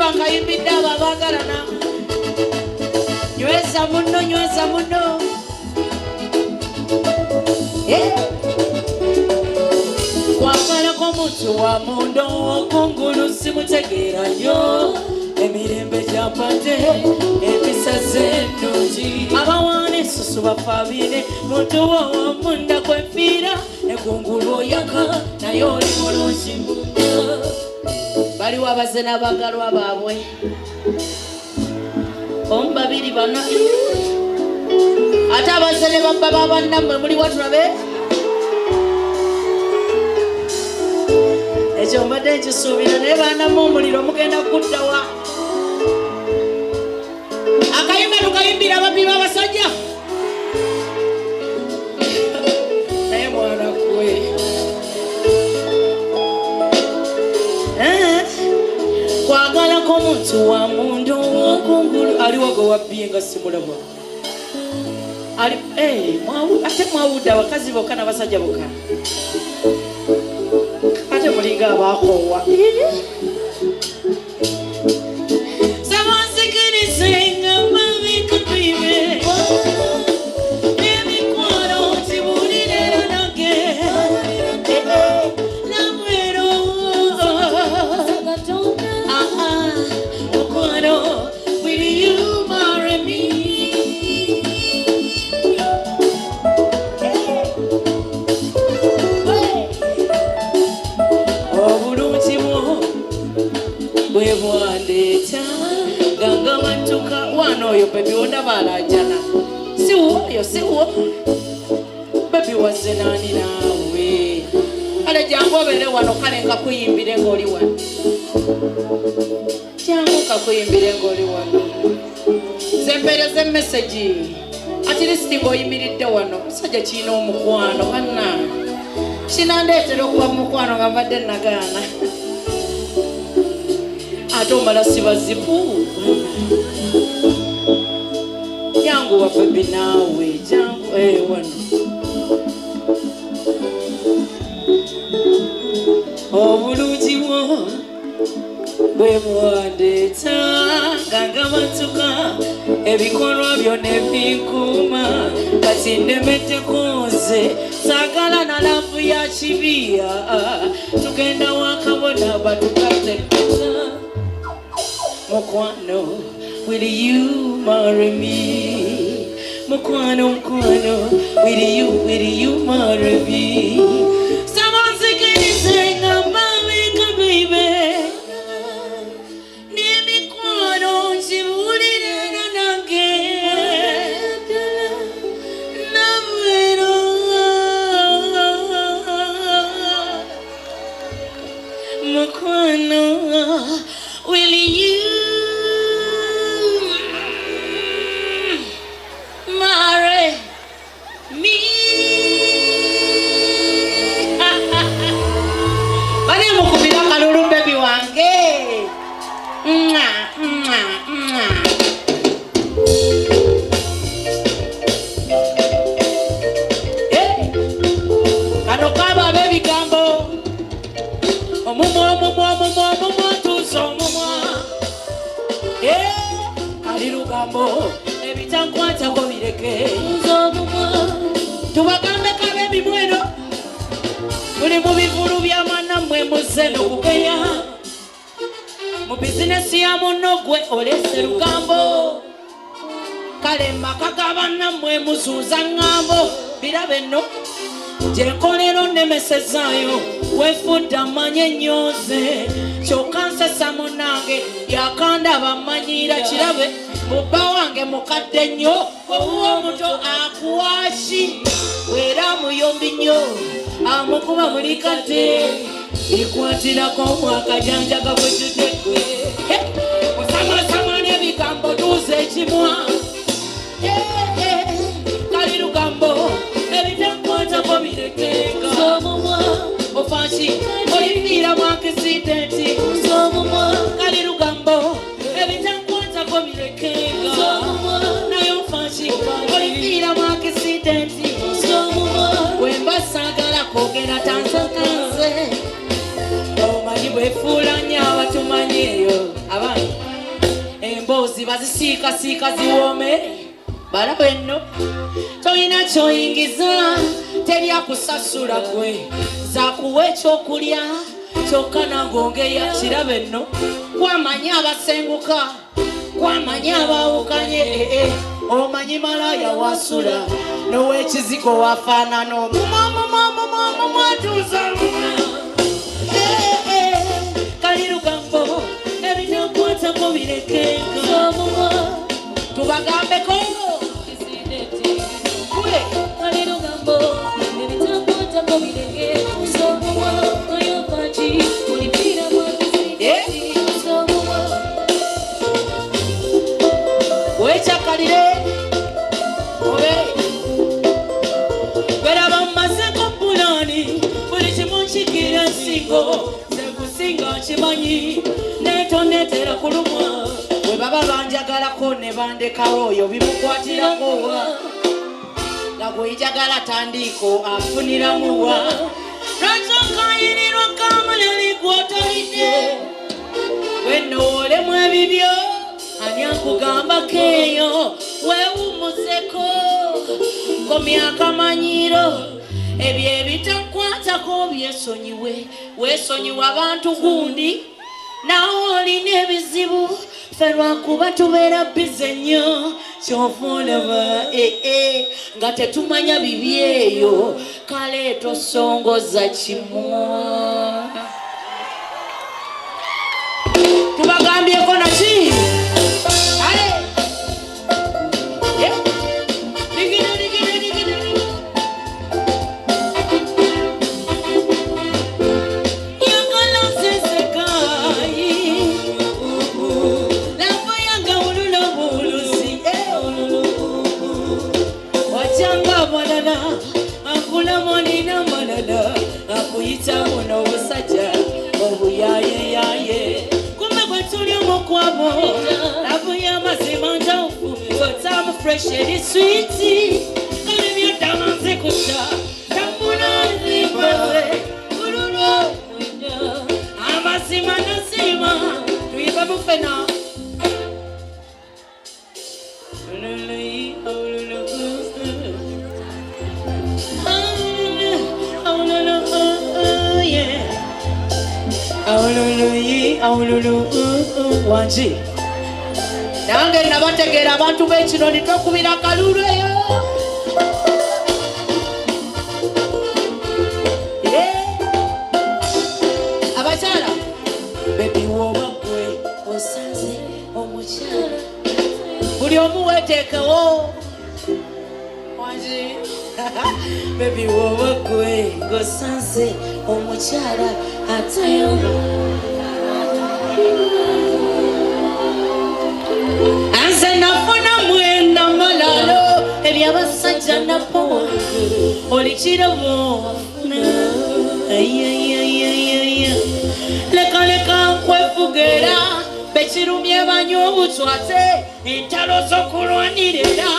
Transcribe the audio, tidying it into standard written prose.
akayimba nkayimbidde abo abaagalana. Nyweza munno, nyweza munno. Kwagalako omuntu wa mundo okungulu simutegeera nnyo. Emirembe gyapate ebisaze ennungi. Abawaana essusu bafaabire muntu wo munda kwefiira. Ekungulu oyaka naye oli mulungi munda. Baliwo abaze n'abagalwa baabwe. Omu babiri bana. Ate abaze ne babba babannammwe muli watulabe. Ekyo mbadde nkisuubira naye baanamu omuliro mugenda kuddawa. Akayimba tukayimbira ababbi b'abasajja. Naye mwana gwe. Kwagalako omuntu wa mundu okungulu. Aliwo gwe wabbye nga simulaba. Ate mwawudde abakazi bokka n'abasajja bokka. Ate mulinga abaakoowa. Oyo baby wonda balajana. Siwo. Baby waze nani nawe. Ale jangu obere wano kale nkakuyimbire ng'oli wano. Jangu kakuyimbire ng'oli wano. Zempereze message. Ati listi ng'oyimiridde wano. Musajja kiina omukwano banna. Kinandeetera okuba mukwano nga mbadde nagaana. Ate omala sibazibu. Jangu wa baby nawe, jangu wano. Obulungi bwo bwe bwandeeta nga matuka ebikolwa byo ne binkuuma kati ndemeddeko nze saagala na lavu ya kibiya tugenda wakabona batukatekeza mukwano. Will you marry me? Mukwano, will you marry me? Someone sing a Malika, baby. Nimi kwano, shibulire nanage. Namero. Mukwano, will you marry me? Bani mukubira kalulu baby wange. Kano kaba baby gambo. Omumwa tuzo omumwa. Ali lugambo. Ebitankwata ko bireke. Tubagambe kabe bimweno. Muli mu bivulu bya mannammwe muzze n'okugenya. Mu bizinesi ya munno gwe olese lugambo. Kale maka ga bannammwe muzuuza ŋŋambo. Birabe nno gye nkolero nnemesezaayo. Wefudde amanye nnyoze. Kyokka nsesa munnange yakandaba mmanyira kirabe. Bubba wange mukadde nnyo. Owuwo omuto akuwashi. Weera muyombi nnyo. Amukuba muli kate. Ikwatirako mwakajanjaga bwe tutekwe. Osamasama n'ebigambo tuuze ekimwa. Kali lugambo. Ebitankwatako birekenga. Ofansi oyifiira mu akisidenti. Kali lugambo. Ebitankwatako birekenga. Naye ofansi oyifiira mu akisidenti. Wemba saagala kwogera tansakanze. Omanyi bwefuula nnyo abatumanyi eyo. Abange ziba zisiikasiika ziwoome balaba enno tolina kyoyingiza teryakusasula gwe zakuwa ekyokulya kyokka nangongeya kiraba enno kwamanya abasenguka kwamanya abaawukanye omanyi malaya wasula n'owekizigo wafaanana omumwatuuza kalirugambo ebinyakwatako birekenga tubagambeko kalirugambo ebinyakwatako birekenga wechakalire obe weraba mmaseko bulani buli kimu nkikira nsingo nekusinga nkimanyi netonetera kulumwa bwe baba banjagalako ne bandekawo oyo bimukwatiramuwa nga gwejagala tandiiko afuniramuwa lwakyokayinirwa kamulali gwotolidde wennoolemu ebibyo ani akugambako eyo weewummuzeko komya akamanyiro ebyo ebitakwatako byesonyiwe weesonyiwe abantu gundi nawe olina ebizibu ffe lwakuba tubeera bize nnyo kyova olaba nga tetumanya bibi eyo kale tosongoza kimu tubagambyeko naki akuyitamu n'obusajja obuyayeyaye kumbe bwe tuli omukwabo lavu y'amazima njawufu otamu fresh eri switi kale byodama nzikuta tamunanzibaze ululo amazima nazima tuyiba bufena wanji nange nabategeera abantu b'ekino nitokubira akalulu eyo abakyala bebiwooba gwe osanze omukyala buli omu weteekewo wanji bebiwooba gwe ng'osanze omukyala ateyo anze nafuna mwenda malalo ebyabasajja napo olikirabo wafuna lekaleka nkwefugera bekirumye banywa obutwate entalo z'okulwanirira